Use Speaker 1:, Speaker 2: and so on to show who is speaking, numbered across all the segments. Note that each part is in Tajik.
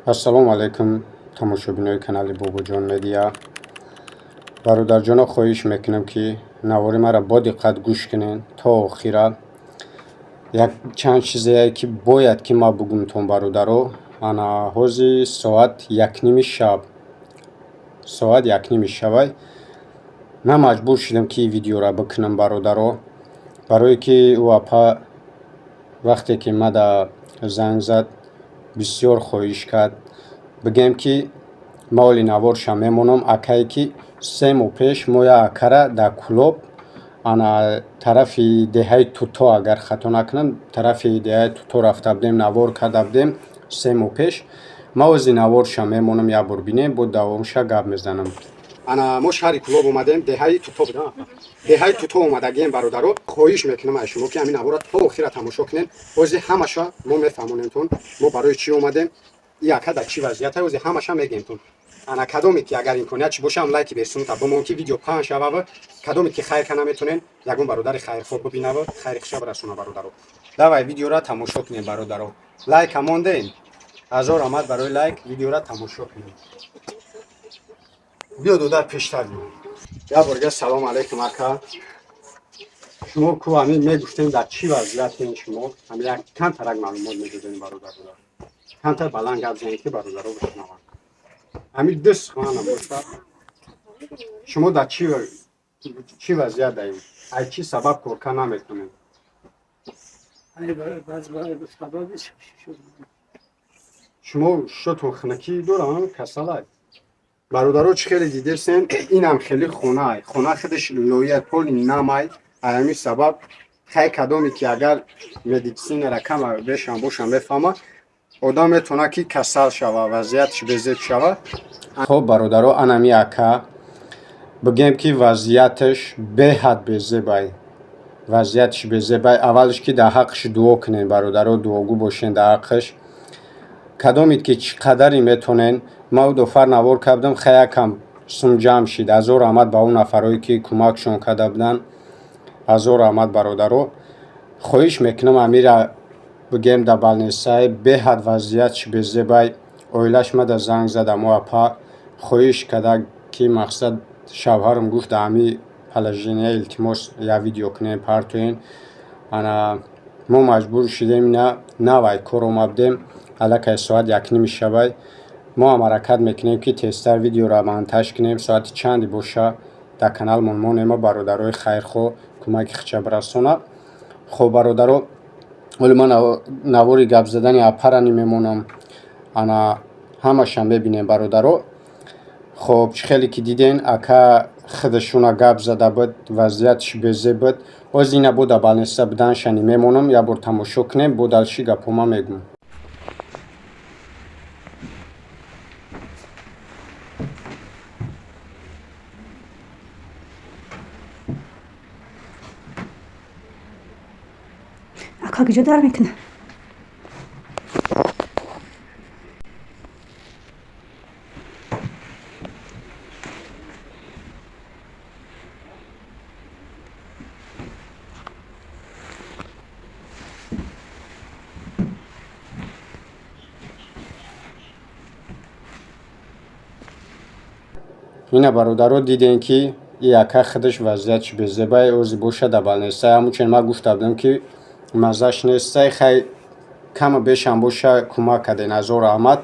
Speaker 1: ассалому алайкум тамошобинои канали Бобоҷон медиа. Бародарҷоно, хоҳиш мекунам ки навори мара бо диққат гӯш кунед то охира. Як чанд чизее ки бояд ки ма бугумтон бародаро. Ана ҳозир соат 1:30 шавай. Ман маҷбур шудам ки видеора бикунам бародаро, барое ки ӯ апа вақте ки мада занг зад бисёр хоҳиш кард бигем ки ма оли наворша мемонам. Акае ки 3 моҳ пеш мо я акара дар кӯлоб ана тарафи деҳаи Туто, агар хато накунам, тарафи деҳаи Туто рафта будем, навор карда будем 3 моҳ пеш. Ма ози наворша мемонам, як бор бинем, бо давомша гап мезанам. Ана мо шаҳри Кӯлоб омадем, деҳаи Туто будем. Деҳаи Туто омадагем бародаро, хоҳиш мекунам аз шумо ки ҳамин навора то охира тамошо кунед. ози ҳамаша мо мефаҳмонемтон мо барои чӣ омадем, и ака дар чӣ вазъият ози ҳамаша мегемтон. Ана кадоме ки агар имконият чи боша ҳам лайки берсунта бо мо ки видео паҳн шавава, кадоме ки хайр кана метонен, ягон бародари хайрхоҳ бибинава, хайри хиша расуна бародаро. давай видеора тамошо кунем бародаро. Лайк амондем, ҳазор омад барои лайк. Видеора тамошо кунем. биё додар пештар биё. як борга салом алайкум ака. шумо ку ҳамин мегуфтем дар чӣ вазъиятен шумо? ҳамин як камтарак маълумот медодем бародаро. камтар баланд гап занед ки бародаро бишнаванд. ҳамин ду суханам боша. шумо дар чӣ вазъият даем? аз чӣ сабаб коркар наметонем? шумо шотон хунакӣ дорам касалак? бародаро чӣ хеле дидерсен, инам хеле хонае. Хона худаш лоя поли намай. аз ҳамин сабаб хай кадоме ки агар медитсинера кама бешам боша мефаҳма, одам метавона ки касал шава, вазъиятш безеб шава. хоб бародаро, анами ака бигем ки вазъиятш беҳад безебай. вазъиятш безебай. аввалш ки дар ҳаққиш дуо кунен бародаро, дуогӯ бошен дар ҳаққиш. кадомит ки чӣ қадаре метонен. ма ӯ дофар навор кардам, хай якам сум ҷамъ шид. ҳазор раҳмат ба он нафарое ки кӯмакшон карда буданд. ҳазор раҳмат бародаро. хоҳиш мекунам амира бигем дар балнесаи беҳад вазъиятш безебай. оилаш мада занг зада, мо апа хоҳиш карда ки мақсад шавҳарам гуфт дар ҳамин положения илтимос як видео кунем партоен. ана мо маҷбур шудем навай кор омадем. аллакай соат 1:30 шавай. мо ҳам ҳаракат мекунем ки тезтар видеора монтаж кунем. соати чанде боша дар каналмон монема бародарои хайрхоҳ кӯмаки хича бирасона. хоб бародаро, оли ман навори гап задани апарани мемонам. ана ҳамаша мебинем бародаро. хоб чӣ хеле ки диден, ака худашуна гап зада буд, вазъиятш безеб буд. оз ина буда балнеса буданшани мемонам. як бор тамошо кунем, бо далши гапома мегӯм.
Speaker 2: ака куҷо дар мекуна?
Speaker 1: ина бародаро диден ки и ака худаш вазъиятш безебай. ози боша дар балнесаи ҳамунчен ма гуфта будам ки маззаш нестай. хай кама бешам боша кӯмак карден. ҳазор раҳмат.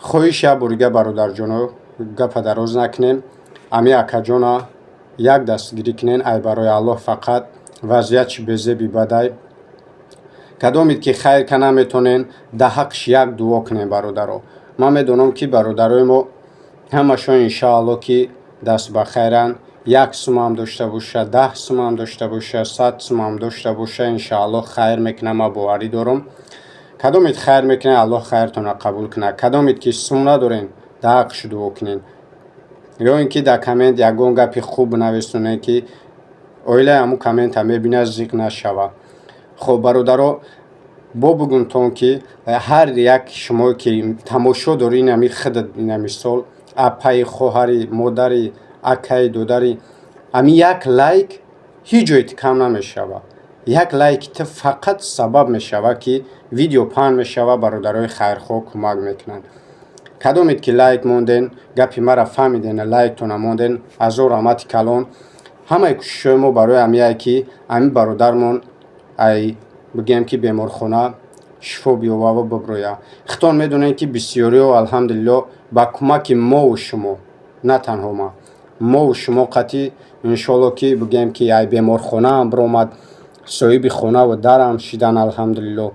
Speaker 1: хоҳиш як борига бародарҷоно гапа дароз накунем. ами акаҷона як дастгирӣ кунен. ай барои аллоҳ фақат вазъиятш безеби бадай. кадомит ки хайр ка наметонен, дар ҳаққиш як дуо кунен бародаро. ман медонам ки бародарои мо ҳамашон иншоалло ки даст ба хайран. 1 сум дошта боша, 10 сум дошта боша, 100 сум дошта боша, иншоалло хайр мекунам. ма боварӣ дорам. кадомит хайр мекунед, аллоҳ хайртонро қабул кунад. кадомит ки сум надорен, дар ҳаққиш дуо кунен. ё ин ки дар коммент ягон гапи хуб нависонед ки оилаи ҳамун коммента мебинад, зиқ нашава. хоб бародаро, бо бугумтон ки ҳар як шумо ки тамошо дорин, ами худат ина мисол апаи хоҳари модари акаи додари, ами як лайк ҳеҷ ҷоит кам намешава. як лайк фақат сабаб мешавад ки видео паҳн мешавад, бародарои хайрхоҳ кӯмак мекунанд. кадомед ки лайк монден, гапи мара фаҳмиден, лайктона монден, ҳазор раҳмати калон. ҳамаи кӯшишҳои мо барои ҳамяе ки ҳамин бародармон ай бигем ки беморхона шифо биёба ва биброя. хитон медонем ки бисёриҳо алҳамдулиллоҳ ба кӯмаки мову шумо, на танҳо ма, мову шумо қатъи иншоалло ки бигем ки ай беморхонаам биромад, соҳиби хонаву дарам шидан алҳамдулиллоҳ.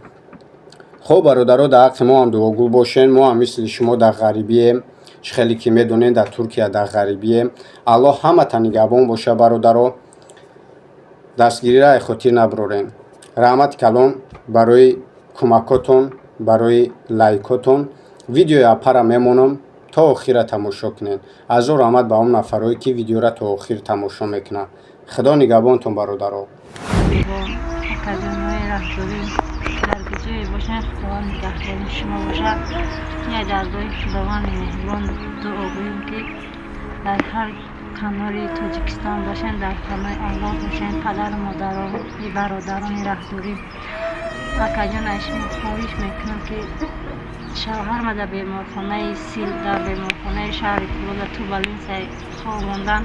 Speaker 1: хоб бародаро дар ҳаққи мо ҳам дуогӯ бошен. мо ҳам мисли шумо дар ғарибием, чӣ хеле ки медонем дар Туркия дар ғарибием. аллоҳ ҳамата нигоҳбон боша бародаро, дастгирира хотир набирорем. раҳмати калон барои кӯмакотон, барои лайкотон. видеои апара мемонам то охира тамошо кунед. ҳазор раҳмат ба он нафарое ки видеора то охир тамошо мекунанд. худо нигоҳбонтон бародаро.
Speaker 3: академияи раҳбарӣ дар ҷое бошад, худованд нигоҳбони шумо бошад. як даргоҳи худованди меҳрубон дуогӯем ки дар ҳар канори тоҷикистон бошен, дар ханаи авлод бошен, падару модарони бародарони раҳбарӣ. акаҷон ашмо хоҳиш мекунам ки шавҳарма дар беморхонаи сил, дар беморхонаи шаҳри фулода тубалинсай хоб мондан,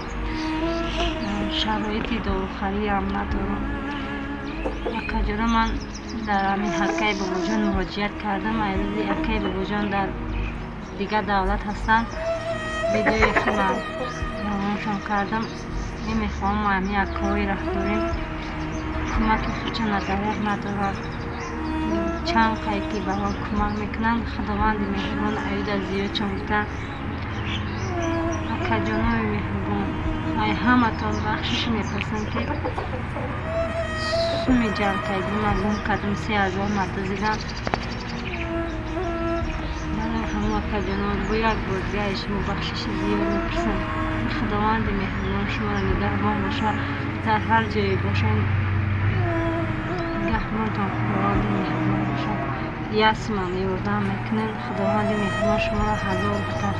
Speaker 3: шароити дорухариам надорам. акаҷона ман дар ҳамин ҳаккаи бобоҷон муроҷиат кардам. айрӯзи ҳаккаи бобоҷон дар дигар давлат ҳастанд. видеои худам равоншон кардам. мемехоҳам ҳамин ҳаккаҳои раҳбарӣ кӯмаки худчон надариғ надорад. чанд қай ки ба ман кӯмак мекунанд. худованди меҳрубон аюда зиёдшон бутан. акаҷонои меҳрубон, ай ҳаматон бахшиш мепарсам ки суми ҷамъ кардем гум кардем 3000 надозидам. барои ҳамон акаҷонон бо як бор дигаи шумо бахшиши зиёд мепарсам. худованди меҳрубон шуморо нигоҳбон бошад. дар ҳар ҷое бошен нигоҳбонтон худованди меҳрубон бошад. ясмам ёрдам мекунем. худованди меҳрубон шуморо ҳазор бутар